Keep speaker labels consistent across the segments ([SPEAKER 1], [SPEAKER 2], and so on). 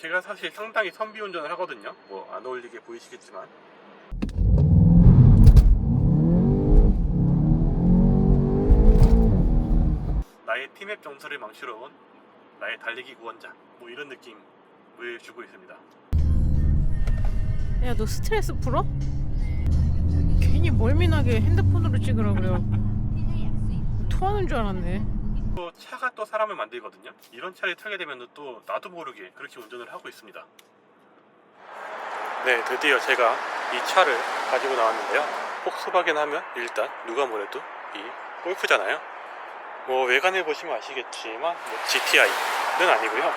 [SPEAKER 1] 제가 사실 상당히 선비 운전을 하거든요. 뭐 안 어울리게 보이시겠지만 나의 팀앱 점수를 망치러 온 나의 달리기 구원자, 뭐 이런 느낌을 주고 있습니다.
[SPEAKER 2] 야, 너 스트레스 풀어? 괜히 멀미나게 핸드폰으로 찍으라 그래요. 토하는 줄 알았네.
[SPEAKER 1] 또 차가 또 사람을 만들거든요. 이런 차를 타게 되면 또 나도 모르게 그렇게 운전을 하고 있습니다. 네, 드디어 제가 이 차를 가지고 나왔는데요. 폭스바겐 하면 일단 누가 뭐래도 이 골프잖아요. 뭐 외관을 보시면 아시겠지만 뭐 GTI는 아니고요.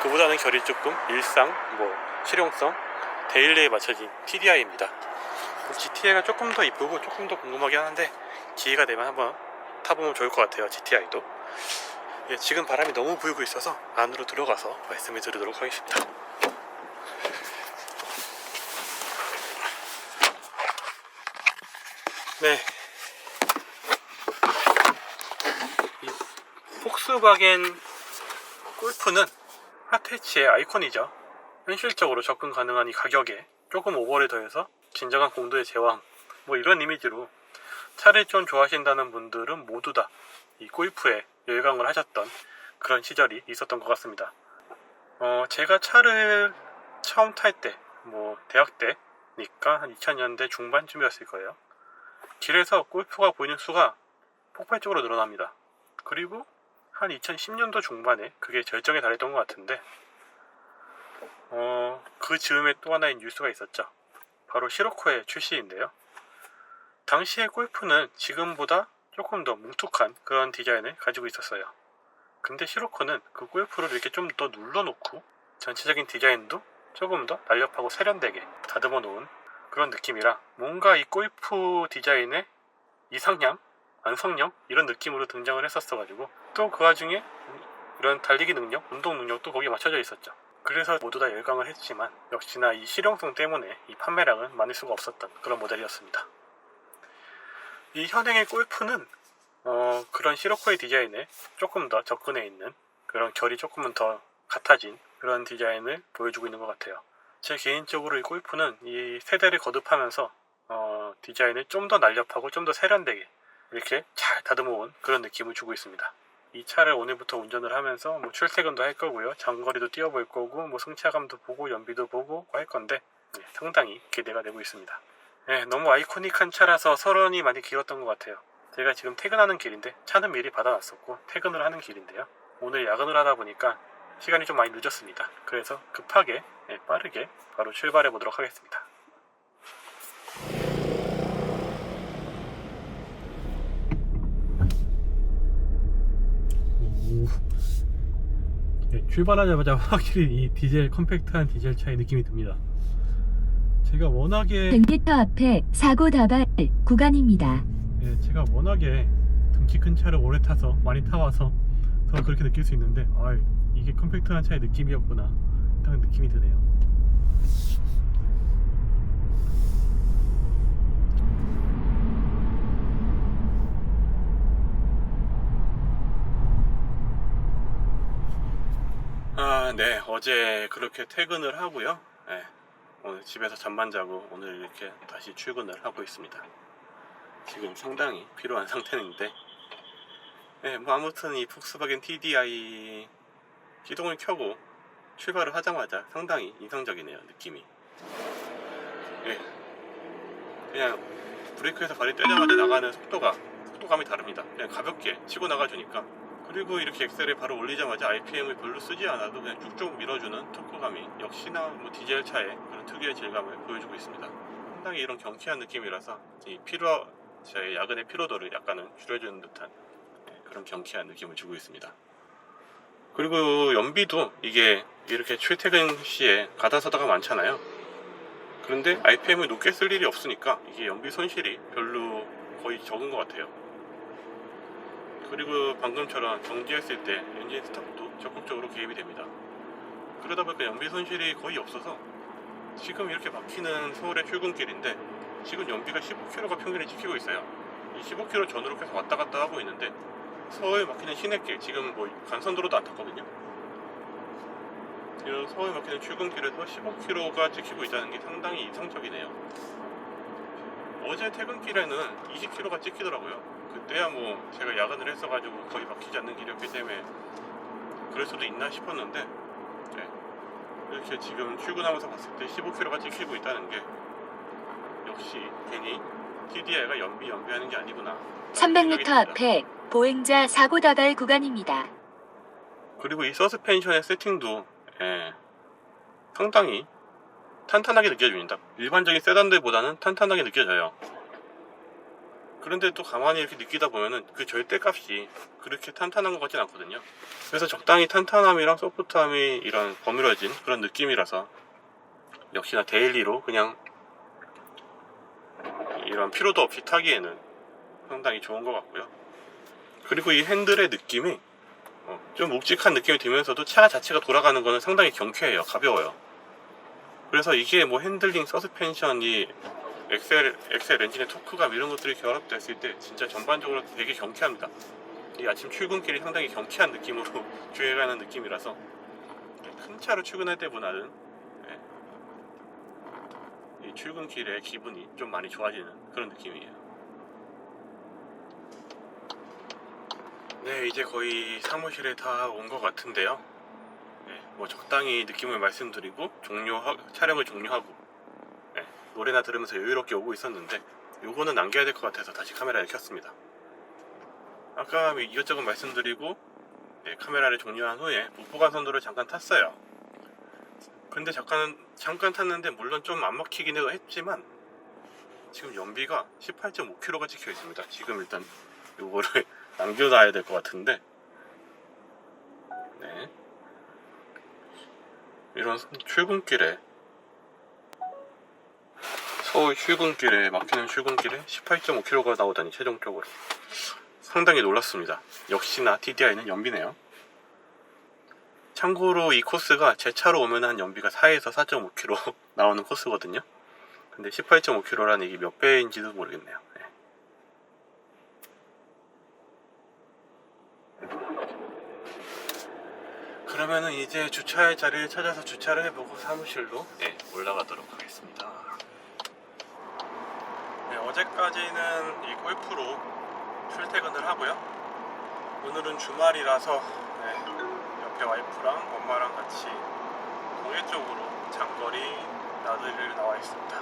[SPEAKER 1] 그보다는 결이 조금 일상, 뭐 실용성, 데일리에 맞춰진 TDI입니다. GTI가 조금 더 이쁘고 조금 더 궁금하긴 하는데 기회가 되면 한번 타보면 좋을 것 같아요. GTI도. 예, 지금 바람이 너무 불고 있어서 안으로 들어가서 말씀을 드리도록 하겠습니다. 네, 이 폭스바겐 골프는 핫해치의 아이콘이죠. 현실적으로 접근 가능한 이 가격에 조금 오버를 더해서 진정한 공도의 제왕, 뭐 이런 이미지로 차를 좀 좋아하신다는 분들은 모두 다 이 골프에 열광을 하셨던 그런 시절이 있었던 것 같습니다. 제가 차를 처음 탈 때, 뭐 대학 때니까 한 2000년대 중반쯤이었을 거예요. 길에서 골프가 보이는 수가 폭발적으로 늘어납니다. 그리고 한 2010년도 중반에 그게 절정에 달했던 것 같은데 그 즈음에 또 하나의 뉴스가 있었죠. 바로 시로코의 출시인데요. 당시의 골프는 지금보다 조금 더 뭉툭한 그런 디자인을 가지고 있었어요. 근데 시로코는 그 골프를 이렇게 좀 더 눌러놓고 전체적인 디자인도 조금 더 날렵하고 세련되게 다듬어 놓은 그런 느낌이라 뭔가 이 골프 디자인의 이상향, 완성형 이런 느낌으로 등장을 했었어가지고 또 그 와중에 이런 달리기 능력, 운동 능력도 거기에 맞춰져 있었죠. 그래서 모두 다 열광을 했지만 역시나 이 실용성 때문에 이 판매량은 많을 수가 없었던 그런 모델이었습니다. 이 현행의 골프는 그런 시로코의 디자인에 조금 더 접근해 있는 그런 결이 조금은 더 같아진 그런 디자인을 보여주고 있는 것 같아요. 제 개인적으로 이 골프는 이 세대를 거듭하면서 디자인을 좀 더 날렵하고 좀 더 세련되게 이렇게 잘 다듬어 온 그런 느낌을 주고 있습니다. 이 차를 오늘부터 운전을 하면서 뭐 출퇴근도 할 거고요, 장거리도 뛰어볼 거고, 뭐 승차감도 보고 연비도 보고 할 건데 상당히 기대가 되고 있습니다. 너무 아이코닉한 차라서 설원이 많이 길었던 것 같아요. 제가 지금 퇴근하는 길인데 차는 미리 받아놨었고 퇴근을 하는 길인데요. 오늘 야근을 하다 보니까 시간이 좀 많이 늦었습니다. 그래서 급하게 빠르게 바로 출발해 보도록 하겠습니다. 출발하자마자 확실히 이 디젤 컴팩트한 디젤 차의 느낌이 듭니다. 제가 워낙에
[SPEAKER 3] 100m 앞에 사고 다발 구간입니다.
[SPEAKER 1] 제가 워낙에 등치 큰 차를 오래 타서 많이 타와서 더 그렇게 느낄 수 있는데 이게 컴팩트한 차의 느낌이었구나 딱 느낌이 드네요. 네, 어제 그렇게 퇴근을 하고요. 오늘 집에서 잠만 자고 오늘 이렇게 다시 출근을 하고 있습니다. 지금 상당히 피로한 상태인데 뭐 아무튼 이 폭스바겐 TDI 시동을 켜고 출발을 하자마자 상당히 인상적이네요. 느낌이 그냥 브레이크에서 발이 떼자마자 나가는 속도감이 다릅니다. 그냥 가볍게 치고 나가주니까. 그리고 이렇게 엑셀을 바로 올리자마자 RPM을 별로 쓰지 않아도 그냥 쭉쭉 밀어주는 토크감이 역시나 뭐 디젤 차의 그런 특유의 질감을 보여주고 있습니다. 상당히 이런 경쾌한 느낌이라서 제 야근의 피로도를 약간은 줄여주는 듯한 그런 경쾌한 느낌을 주고 있습니다. 그리고 연비도 이게 이렇게 출퇴근 시에 가다서다가 많잖아요. 그런데 RPM을 높게 쓸 일이 없으니까 이게 연비 손실이 별로 거의 적은 것 같아요. 그리고 방금처럼 정지했을 때 엔진 스탑도 적극적으로 개입이 됩니다. 그러다 보니까 연비 손실이 거의 없어서 지금 이렇게 막히는 서울의 출근길인데 지금 연비가 15km가 평균에 찍히고 있어요. 이 15km 전후로 계속 왔다 갔다 하고 있는데 서울 막히는 시내길, 지금 뭐 간선도로도 안 탔거든요. 이런 서울 막히는 출근길에서 15km가 찍히고 있다는 게 상당히 이상적이네요. 어제 퇴근길에는 20km가 찍히더라고요. 그때야 뭐 제가 야근을 했어가지고 거의 막히지 않는 길이었기 때문에 그럴 수도 있나 싶었는데, 네. 이렇게 지금 출근하면서 봤을 때 15km가 찍히고 있다는 게 역시 괜히 TDI가 연비하는 게 아니구나.
[SPEAKER 3] 300m 앞에 보행자 사고 다발 구간입니다.
[SPEAKER 1] 그리고 이 서스펜션의 세팅도 상당히 탄탄하게 느껴집니다. 일반적인 세단들보다는 탄탄하게 느껴져요. 그런데 또 가만히 이렇게 느끼다 보면은 그 절대값이 그렇게 탄탄한 것 같진 않거든요. 그래서 적당히 탄탄함이랑 소프트함이 이런 버무려진 그런 느낌이라서 역시나 데일리로 그냥 이런 피로도 없이 타기에는 상당히 좋은 것 같고요. 그리고 이 핸들의 느낌이 좀 묵직한 느낌이 들면서도 차 자체가 돌아가는 거는 상당히 경쾌해요. 가벼워요. 그래서 이게 뭐 핸들링, 서스펜션이 엑셀 엔진의 토크감 이런 것들이 결합됐을 때 진짜 전반적으로 되게 경쾌합니다. 이 아침 출근길이 상당히 경쾌한 느낌으로 주행하는 느낌이라서 큰 차로 출근할 때보다는 이 출근길의 기분이 좀 많이 좋아지는 그런 느낌이에요. 네, 이제 거의 사무실에 다 온 것 같은데요. 뭐 적당히 느낌을 말씀드리고 촬영을 종료하고 노래나 들으면서 여유롭게 오고 있었는데 요거는 남겨야 될 것 같아서 다시 카메라를 켰습니다. 아까 이것저것 말씀드리고 카메라를 종료한 후에 목포간선도를 잠깐 탔어요. 근데 잠깐 탔는데 물론 좀 안 막히긴 했지만 지금 연비가 18.5km가 찍혀 있습니다. 지금 일단 요거를 남겨놔야 될 것 같은데, 네. 이런 출근길에 서울 출근길에 막히는 출근길에 18.5km가 나오다니 최종적으로 상당히 놀랐습니다. 역시나 TDI는 연비네요. 참고로 이 코스가 제 차로 오면 한 연비가 4에서 4.5km 나오는 코스거든요. 근데 18.5km라는 이게 몇 배인지도 모르겠네요. 그러면은 이제 주차할 자리를 찾아서 주차를 해보고 사무실로 올라가도록 하겠습니다. 어제까지는 이 골프로 출퇴근을 하고요. 오늘은 주말이라서 옆에 와이프랑 엄마랑 같이 동해 쪽으로 장거리 나들이를 나와 있습니다.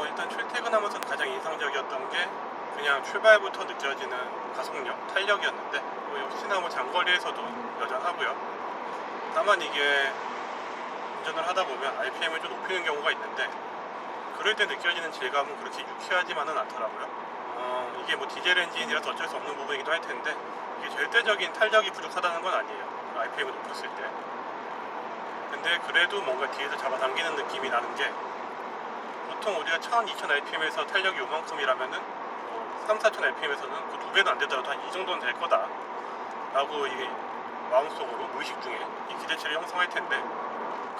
[SPEAKER 1] 일단 출퇴근하면서 가장 인상적이었던 게 그냥 출발부터 느껴지는 가속력, 탄력이었는데 역시나 뭐 장거리에서도 여전하고요. 다만 이게 운전을 하다 보면 RPM을 좀 높이는 경우가 있는데 그럴 때 느껴지는 질감은 그렇게 유쾌하지만은 않더라고요. 이게 뭐 디젤 엔진이라서 어쩔 수 없는 부분이기도 할 텐데 이게 절대적인 탄력이 부족하다는 건 아니에요. RPM을 높였을 때. 근데 그래도 뭔가 뒤에서 잡아당기는 느낌이 나는 게 보통 우리가 1000, 2000 RPM에서 탄력이 요만큼이라면은 3, 4000 RPM에서는 그 2배는 안 되더라도 한 이 정도는 될 거다 라고 이게 마음속으로 무의식 중에 이 기대치를 형성할 텐데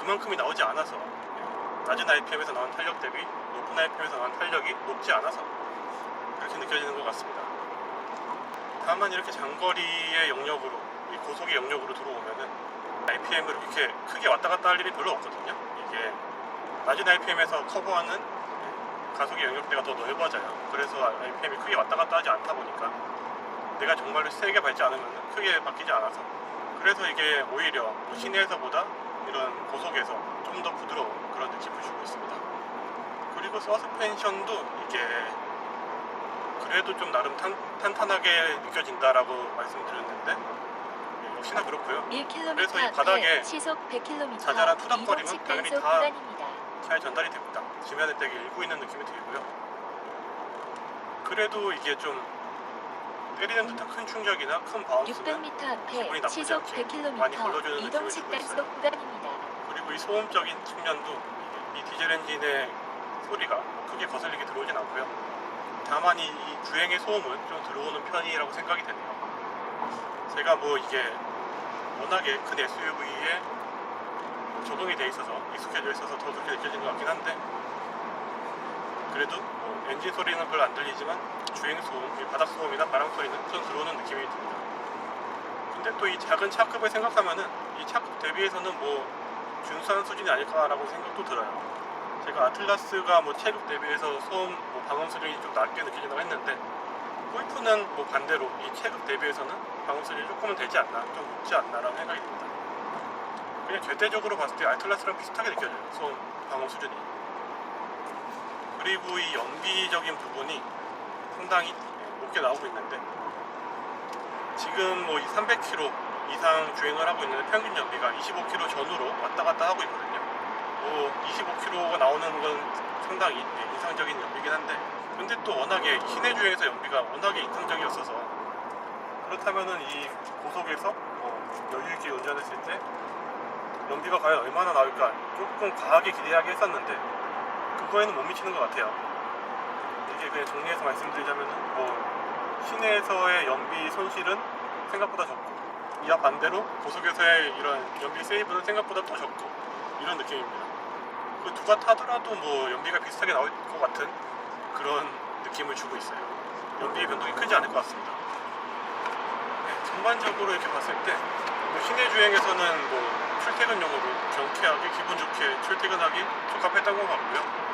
[SPEAKER 1] 그만큼이 나오지 않아서 낮은 RPM에서 나온 탄력 대비 높은 RPM에서 나온 탄력이 높지 않아서 그렇게 느껴지는 것 같습니다. 다만 이렇게 장거리의 영역으로 이 고속의 영역으로 들어오면은 RPM을 이렇게 크게 왔다 갔다 할 일이 별로 없거든요. 이게 낮은 RPM에서 커버하는 가속의 영역대가 더 넓어져요. 그래서 RPM이 크게 왔다 갔다 하지 않다 보니까 내가 정말로 세게 밟지 않으면 크게 바뀌지 않아서 그래서 이게 오히려 시내에서보다 이런 고속에서 좀 더 부드러운 그런 느낌을 주고 있습니다. 그리고 서스펜션도 이게 그래도 좀 나름 탄탄하게 느껴진다라고 말씀드렸는데 역시나 그렇고요.
[SPEAKER 3] 1km
[SPEAKER 1] 그래서 이 바닥에
[SPEAKER 3] 시속 100km
[SPEAKER 1] 자잘한 투닥거림은 당연히 다
[SPEAKER 3] 구간입니다.
[SPEAKER 1] 잘 전달이 됩니다. 지면에 되게 일고 있는 느낌이 들고요. 그래도 이게 좀 때리는 듯한 큰 충격이나 큰 바운스는
[SPEAKER 3] 600m
[SPEAKER 1] 기분이
[SPEAKER 3] 앞에
[SPEAKER 1] 나쁘지
[SPEAKER 3] 시속
[SPEAKER 1] 않게 많이
[SPEAKER 3] 100km
[SPEAKER 1] 걸러주는
[SPEAKER 3] 이동식
[SPEAKER 1] 느낌을 주고
[SPEAKER 3] 단속 구간입니다.
[SPEAKER 1] 그리고 이 소음적인 측면도 이 디젤 엔진의 소리가 크게 거슬리게 들어오진 않고요. 다만 이 주행의 소음은 좀 들어오는 편이라고 생각이 되네요. 제가 뭐 이게 워낙에 큰 SUV에 적응이 돼 있어서 익숙해져 있어서 더 그렇게 느껴지는 것 같긴 한데 그래도 뭐 엔진 소리는 별로 안 들리지만 주행 소음, 바닥 소음이나 바람 소리는 좀 들어오는 느낌이 듭니다. 근데 또 이 작은 차급을 생각하면은 이 차급 대비해서는 뭐 준수한 수준이 아닐까라고 생각도 들어요. 제가 아틀라스가 뭐 체급 대비해서 소음, 뭐 방음 수준이 좀 낮게 느껴진다고 했는데 골프는 뭐 반대로 이 체급 대비해서는 방음 수준이 조금은 되지 않나, 좀 높지 않나라는 생각이 듭니다. 그냥 절대적으로 봤을 때 아틀라스랑 비슷하게 느껴져요. 소음 방음 수준이. 그리고 이 연비적인 부분이 상당히 높게 나오고 있는데 지금 뭐 300km 이상 주행을 하고 있는데 평균 연비가 25km 전후로 왔다 갔다 하고 있거든요. 뭐 25km가 나오는 건 상당히 인상적인 연비긴 한데 근데 또 워낙에 시내 주행에서 연비가 워낙에 인상적이었어서 그렇다면은 이 고속에서 뭐 여유 있게 운전했을 때 연비가 과연 얼마나 나올까 조금 과하게 기대하게 했었는데 그거에는 못 미치는 것 같아요. 이게 그냥 정리해서 말씀드리자면은 뭐 시내에서의 연비 손실은 생각보다 적고 이와 반대로 고속에서의 이런 연비 세이브는 생각보다 더 적고 이런 느낌입니다. 그 누가 타더라도 뭐 연비가 비슷하게 나올 것 같은 그런 느낌을 주고 있어요. 연비의 변동이 크지 않을 것 같습니다. 네, 전반적으로 이렇게 봤을 때 뭐 시내 주행에서는 뭐 출퇴근용으로 경쾌하게 기분 좋게 출퇴근하기 적합했던 것 같고요.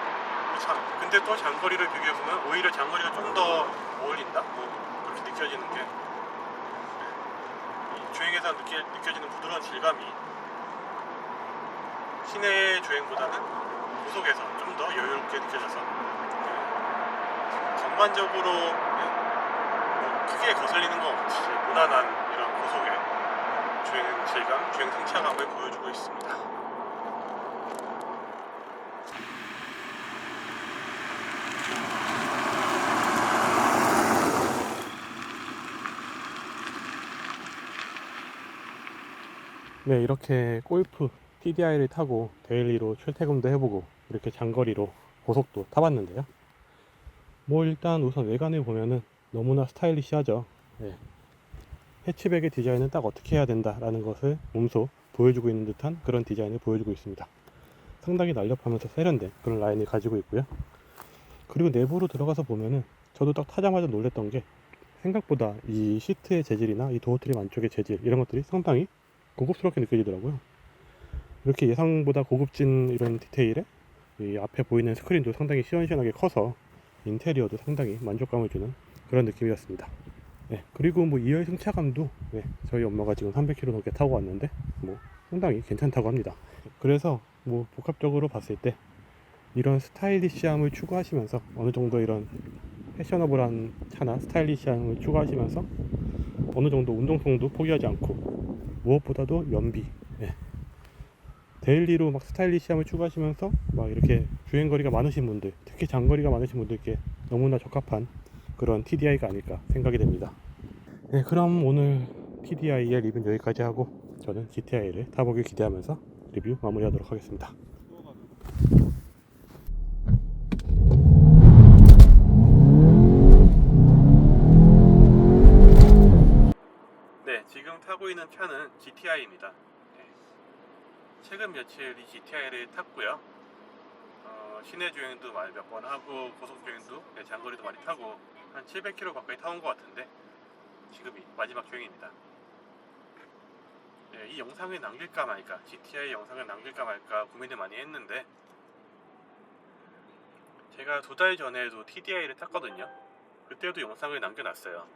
[SPEAKER 1] 근데 또 장거리를 비교해보면 오히려 장거리가 좀 더 어울린다? 뭐 그렇게 느껴지는 게 이 주행에서 느껴지는 부드러운 질감이 시내 주행보다는 고속에서 좀 더 여유롭게 느껴져서 전반적으로 뭐 크게 거슬리는 것 없이 무난한 이런 고속의 주행 질감, 주행 승차감을 보여주고 있습니다. 네, 이렇게 골프 TDI를 타고 데일리로 출퇴근도 해보고 이렇게 장거리로 고속도 타봤는데요. 뭐 일단 우선 외관을 보면은 너무나 스타일리시하죠. 네. 해치백의 디자인은 딱 어떻게 해야 된다라는 것을 몸소 보여주고 있는 듯한 그런 디자인을 보여주고 있습니다. 상당히 날렵하면서 세련된 그런 라인을 가지고 있고요. 그리고 내부로 들어가서 보면은 저도 딱 타자마자 놀랬던 게 생각보다 이 시트의 재질이나 이 도어 트림 안쪽의 재질 이런 것들이 상당히 고급스럽게 느껴지더라고요. 이렇게 예상보다 고급진 이런 디테일에 이 앞에 보이는 스크린도 상당히 시원시원하게 커서 인테리어도 상당히 만족감을 주는 그런 느낌이었습니다. 네, 그리고 뭐 2열 승차감도 저희 엄마가 지금 300km 넘게 타고 왔는데 뭐 상당히 괜찮다고 합니다. 그래서 뭐 복합적으로 봤을 때 이런 스타일리시함을 추구하시면서 어느 정도 이런 패셔너블한 차나 스타일리시함을 추구하시면서 어느 정도 운동성도 포기하지 않고 무엇보다도 연비, 데일리로 막 스타일리시함을 추구하시면서 막 이렇게 주행거리가 많으신 분들, 특히 장거리가 많으신 분들께 너무나 적합한 그런 TDI가 아닐까 생각이 됩니다. 네, 그럼 오늘 TDI의 리뷰는 여기까지 하고 저는 GTI를 타보길 기대하면서 리뷰 마무리하도록 하겠습니다. 네, 지금 타고 있는 차는 GTI입니다. 최근 며칠 이 GTI를 탔고요. 시내 주행도 몇 번 하고 고속 주행도 장거리도 많이 타고 한 700km 가까이 타온 것 같은데 지금이 마지막 주행입니다. 이 영상을 남길까 말까, GTI 영상을 남길까 말까 고민을 많이 했는데 제가 2달 전에도 TDI를 탔거든요. 그때도 영상을 남겨놨어요.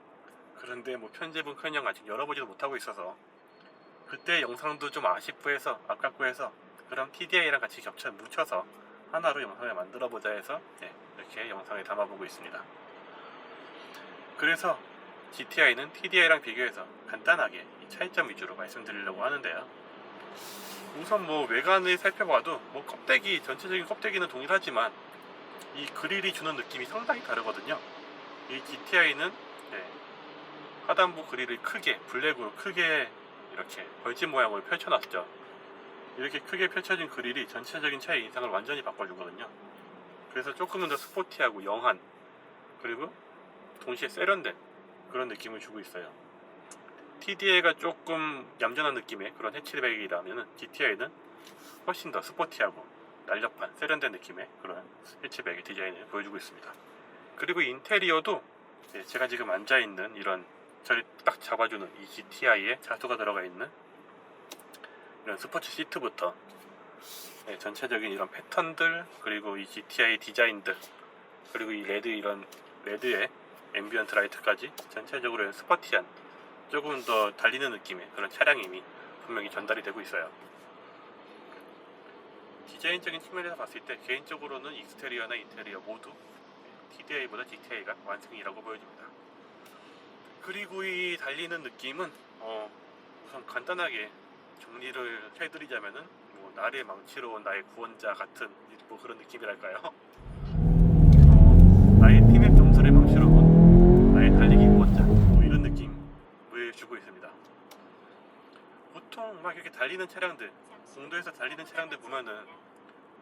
[SPEAKER 1] 그런데 뭐 편집은커녕 아직 열어보지도 못하고 있어서 그때 영상도 좀 아쉽고 해서 아깝고 해서 그럼 TDI랑 같이 뭉쳐서 하나로 영상을 만들어보자 해서 이렇게 영상을 담아보고 있습니다. 그래서 GTI는 TDI랑 비교해서 간단하게 이 차이점 위주로 말씀드리려고 하는데요. 우선 뭐 외관을 살펴봐도 뭐 껍데기, 전체적인 껍데기는 동일하지만 이 그릴이 주는 느낌이 상당히 다르거든요. 이 GTI는 하단부 그릴을 크게, 블랙으로 크게 이렇게 벌집 모양으로 펼쳐놨죠. 이렇게 크게 펼쳐진 그릴이 전체적인 차의 인상을 완전히 바꿔주거든요. 그래서 조금은 더 스포티하고 영한, 그리고 동시에 세련된 그런 느낌을 주고 있어요. TDI가 조금 얌전한 느낌의 그런 해치백이라면 GTI는 훨씬 더 스포티하고 날렵한 세련된 느낌의 그런 해치백의 디자인을 보여주고 있습니다. 그리고 인테리어도 제가 지금 앉아있는 이런 저를 딱 잡아주는 이 GTI에 자수가 들어가 있는 이런 스포츠 시트부터 네, 전체적인 이런 패턴들, 그리고 이 GTI 디자인들, 그리고 이 레드의 앰비언트 라이트까지 전체적으로 스포티한, 조금 더 달리는 느낌의 그런 차량임이 분명히 전달이 되고 있어요. 디자인적인 측면에서 봤을 때 개인적으로는 익스테리어나 인테리어 모두 TDI보다 GTI가 완승이라고 보여집니다. 그리고 이 달리는 느낌은 우선 간단하게 정리를 해드리자면은 뭐 나를 망치러 온 나의 구원자 같은 뭐 그런 느낌이랄까요? 나의 팀의 점수를 망치러 온 나의 달리기 구원자, 뭐 이런 느낌을 주고 있습니다. 보통 막 이렇게 달리는 차량들, 공도에서 달리는 차량들 보면은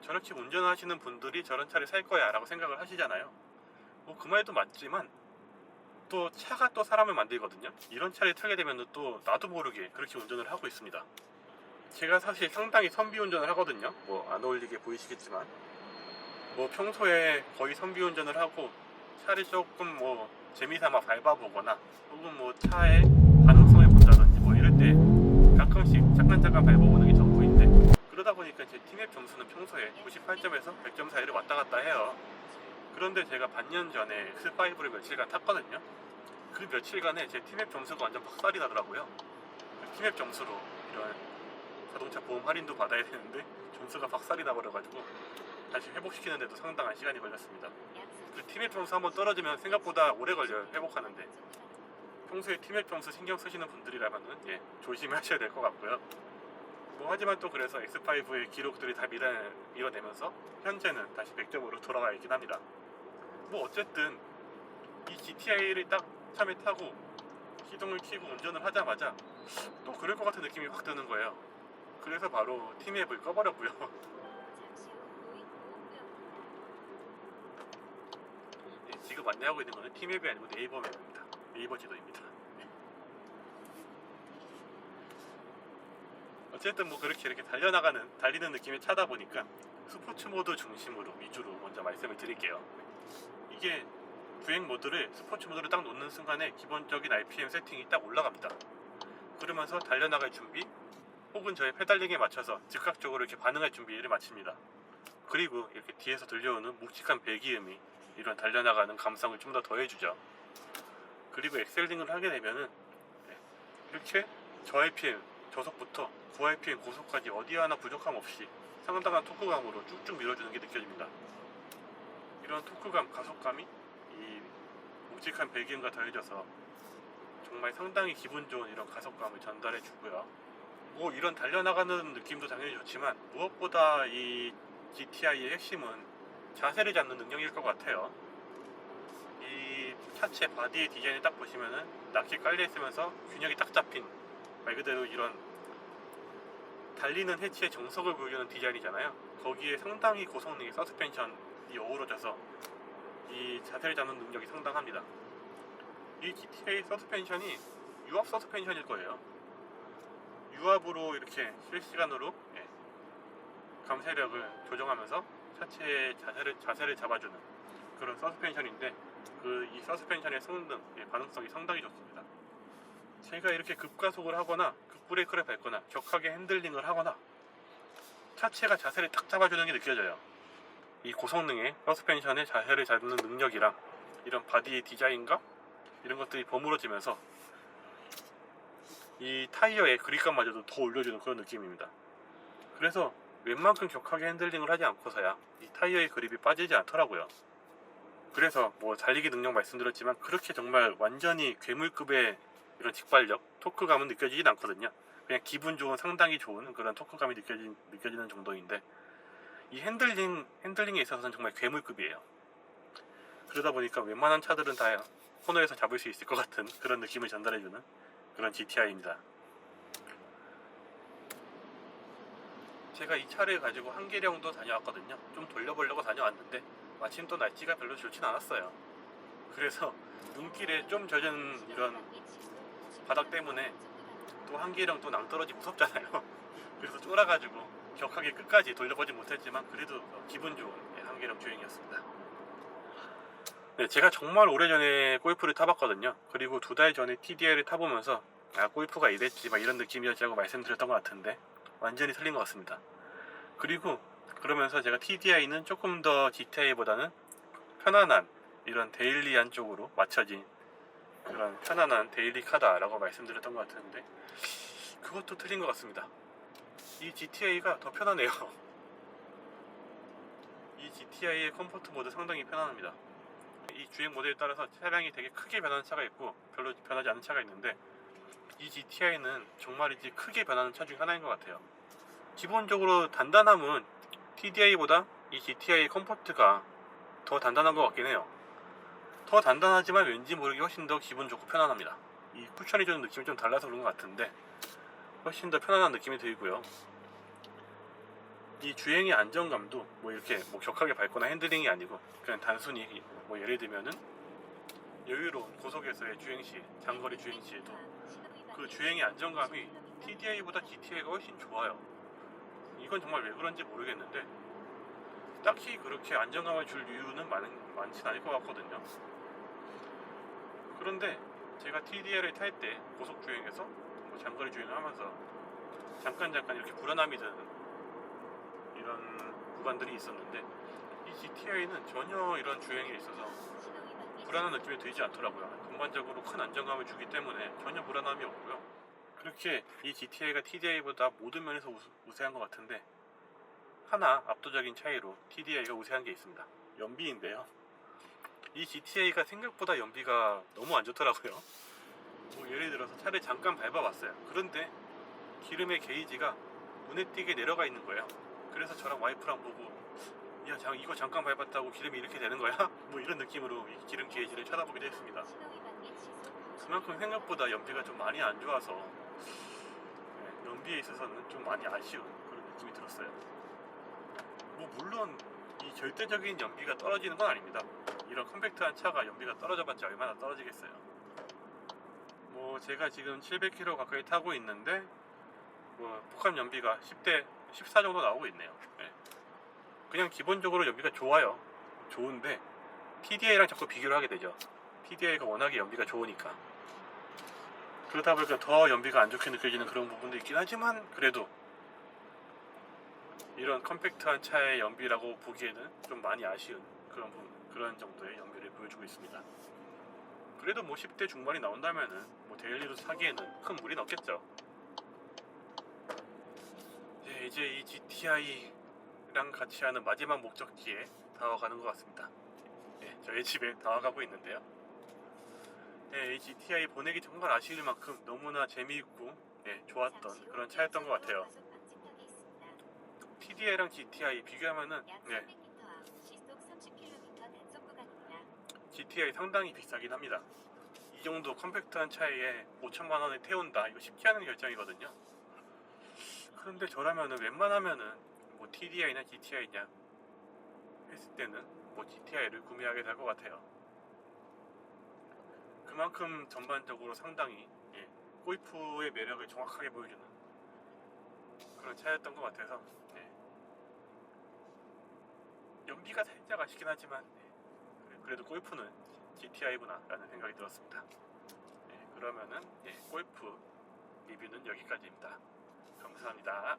[SPEAKER 1] 저렇게 운전하시는 분들이 저런 차를 살 거야 라고 생각을 하시잖아요. 뭐 그 말도 맞지만 또 차가 또 사람을 만들거든요. 이런 차를 타게 되면 또 나도 모르게 그렇게 운전을 하고 있습니다. 제가 사실 상당히 선비 운전을 하거든요. 뭐 안 어울리게 보이시겠지만 뭐 평소에 거의 선비 운전을 하고 차를 조금 뭐 재미삼아 밟아보거나 혹은 뭐 차의 반응성을 본다든지 뭐 이럴 때 가끔씩 잠깐 밟아보는 게 전부인데, 그러다 보니까 제 팀앱 점수는 평소에 98점에서 100점 사이를 왔다 갔다 해요. 그런데 제가 반년 전에 X5를 며칠간 탔거든요. 그 며칠간에 제 팀앱 점수가 완전 박살이 나더라고요. 그 팀앱 점수로 이런 자동차 보험 할인도 받아야 되는데 점수가 박살이 나버려가지고 다시 회복시키는데도 상당한 시간이 걸렸습니다. 그 팀앱 점수 한번 떨어지면 생각보다 오래 걸려요, 회복하는데. 평소에 팀앱 점수 신경 쓰시는 분들이라면은 조심하셔야 될 것 같고요. 뭐 하지만 또 그래서 X5의 기록들이 다 밀어내면서 현재는 다시 100점으로 돌아가 있긴 합니다. 뭐 어쨌든 이 GTI를 딱 참에 타고 시동을 켜고 운전을 하자마자 또 그럴 것 같은 느낌이 확 드는 거예요. 그래서 바로 팀앱을 꺼버렸고요. 지금 안내하고 있는 거는 팀앱이 아니고 네이버 맵입니다. 네이버 지도입니다. 어쨌든 뭐 그렇게 이렇게 달리는 느낌의 차다 보니까 스포츠 모드 중심으로 위주로 먼저 말씀을 드릴게요. 이게 주행 모드를 스포츠 모드를 딱 놓는 순간에 기본적인 RPM 세팅이 딱 올라갑니다. 그러면서 달려나갈 준비 혹은 저의 페달링에 맞춰서 즉각적으로 이렇게 반응할 준비를 마칩니다. 그리고 이렇게 뒤에서 들려오는 묵직한 배기음이 이런 달려나가는 감성을 좀 더 더해주죠. 그리고 엑셀링을 하게 되면은 이렇게 저RPM 저속부터 고RPM 고속까지 어디 하나 부족함 없이 상당한 토크감으로 쭉쭉 밀어주는 게 느껴집니다. 이런 토크감, 가속감이 이 묵직한 배기음과 더해져서 정말 상당히 기분 좋은 이런 가속감을 전달해 주고요. 뭐 이런 달려나가는 느낌도 당연히 좋지만 무엇보다 이 GTI의 핵심은 자세를 잡는 능력일 것 같아요. 이 차체 바디의 디자인을 딱 보시면은 낮게 깔려있으면서 균형이 딱 잡힌, 말 그대로 이런 달리는 해치의 정석을 보여주는 디자인이잖아요. 거기에 상당히 고성능의 서스펜션이 어우러져서 이 자세를 잡는 능력이 상당합니다. 이 GTI 서스펜션이 유압 서스펜션일 거예요. 유압으로 이렇게 실시간으로 감쇄력을 조정하면서 차체의 자세를 잡아주는 그런 서스펜션인데, 이 서스펜션의 성능, 반응성이 상당히 좋습니다. 제가 이렇게 급가속을 하거나 급브레이크를 밟거나 격하게 핸들링을 하거나 차체가 자세를 딱 잡아주는 게 느껴져요. 이 고성능의 서스펜션의 자세를 잡는 능력이랑 이런 바디의 디자인과 이런 것들이 버무러지면서 이 타이어의 그립감마저도 더 올려주는 그런 느낌입니다. 그래서 웬만큼 격하게 핸들링을 하지 않고서야 이 타이어의 그립이 빠지지 않더라고요. 그래서 뭐 달리기 능력 말씀드렸지만 그렇게 정말 완전히 괴물급의 이런 직발력, 토크감은 느껴지진 않거든요. 그냥 기분 좋은, 상당히 좋은 그런 토크감이 느껴지는 정도인데, 이 핸들링에 있어서는 정말 괴물급이에요. 그러다 보니까 웬만한 차들은 다 코너에서 잡을 수 있을 것 같은 그런 느낌을 전달해주는 그런 GTI입니다. 제가 이 차를 가지고 한계령도 다녀왔거든요. 좀 돌려보려고 다녀왔는데 마침 또 날씨가 별로 좋진 않았어요. 그래서 눈길에 좀 젖은 이런 바닥 때문에 또 한계령 또 낭떠러지 무섭잖아요. 그래서 쫄아가지고 격하게 끝까지 돌려보지 못했지만 그래도 기분 좋은 한계령 주행이었습니다. 네, 제가 정말 오래전에 골프를 타봤거든요. 그리고 2달 전에 TDI를 타보면서 골프가 이랬지 막 이런 느낌이었지 하고 말씀드렸던 것 같은데 완전히 틀린 것 같습니다. 그리고 그러면서 제가 TDI는 조금 더 GTI보다는 편안한 이런 데일리한 쪽으로 맞춰진 그런 편안한 데일리 카다라고 말씀드렸던 것 같은데 그것도 틀린 것 같습니다. 이 GTI가 더 편하네요. 이 GTI의 컴포트 모드 상당히 편안합니다. 이 주행 모델에 따라서 차량이 되게 크게 변하는 차가 있고 별로 변하지 않는 차가 있는데 이 GTI는 정말이지 크게 변하는 차 중 하나인 것 같아요. 기본적으로 단단함은 TDI보다 이 GTI 컴포트가 더 단단한 것 같긴 해요. 더 단단하지만 왠지 모르게 훨씬 더 기분 좋고 편안합니다. 이 쿠션이 주는 느낌이 좀 달라서 그런 것 같은데 훨씬 더 편안한 느낌이 들고요. 이 주행의 안정감도 뭐 이렇게 뭐 격하게 밟거나 핸들링이 아니고 그냥 단순히 뭐 예를 들면은 여유로운 고속에서의 주행 시, 장거리 주행 시에도 그 주행의 안정감이 TDI보다 GTI가 훨씬 좋아요. 이건 정말 왜 그런지 모르겠는데 딱히 그렇게 안정감을 줄 이유는 많진 않을 것 같거든요. 그런데 제가 TDI를 탈 때 고속 주행에서 뭐 장거리 주행을 하면서 잠깐 이렇게 불안함이 드는 이런 구간들이 있었는데 이 GTI는 전혀 이런 주행에 있어서 불안한 느낌이 들지 않더라고요. 전반적으로 큰 안정감을 주기 때문에 전혀 불안함이 없고요. 그렇게 이 GTI가 TDI보다 모든 면에서 우세한 것 같은데 하나 압도적인 차이로 TDI가 우세한 게 있습니다. 연비인데요. 이 GTI가 생각보다 연비가 너무 안 좋더라고요. 뭐 예를 들어서 차를 잠깐 밟아봤어요. 그런데 기름의 게이지가 눈에 띄게 내려가 있는 거예요. 그래서 저랑 와이프랑 보고 야 이거 잠깐 밟았다고 기름이 이렇게 되는 거야? 뭐 이런 느낌으로 이 기름 게이지를 쳐다보기도 했습니다. 그만큼 생각보다 연비가 좀 많이 안 좋아서 연비에 있어서는 좀 많이 아쉬운 그런 느낌이 들었어요. 뭐 물론 이 절대적인 연비가 떨어지는 건 아닙니다. 이런 컴팩트한 차가 연비가 떨어져봤자 얼마나 떨어지겠어요. 뭐 제가 지금 700km 가까이 타고 있는데 뭐 복합 연비가 10대 14 정도 나오고 있네요. 네. 그냥 기본적으로 연비가 좋아요. 좋은데 TDI랑 자꾸 비교를 하게 되죠. TDI가 워낙에 연비가 좋으니까. 그러다 보니까 더 연비가 안 좋게 느껴지는 그런 부분도 있긴 하지만 그래도 이런 컴팩트한 차의 연비라고 보기에는 좀 많이 아쉬운 그런 정도의 연비를 보여주고 있습니다. 그래도 뭐 10대 중반이 나온다면은 뭐 데일리로 사기에는 큰 무리는 없겠죠. 네, 이제 이 GTI랑 같이 하는 마지막 목적지에 다가가는 것 같습니다. 네, 저희 집에 다가가고 있는데요. 네, 이 GTI 보내기 정말 아쉬울 만큼 너무나 재미있고 좋았던 그런 차였던 것 같아요. TDI랑 GTI 비교하면은 GTI 상당히 비싸긴 합니다. 이 정도 컴팩트한 차에 5천만 원을 태운다 이거 쉽지 않은 결정이거든요. 그런데 저라면은 웬만하면은 뭐 TDI나 GTI냐 했을 때는 뭐 GTI를 구매하게 될 것 같아요. 그만큼 전반적으로 상당히 골프의 매력을 정확하게 보여주는 그런 차였던 것 같아서 연비가 살짝 아쉽긴 하지만 그래도 골프는 GTI구나 라는 생각이 들었습니다. 그러면은 골프 리뷰는 여기까지입니다. 감사합니다.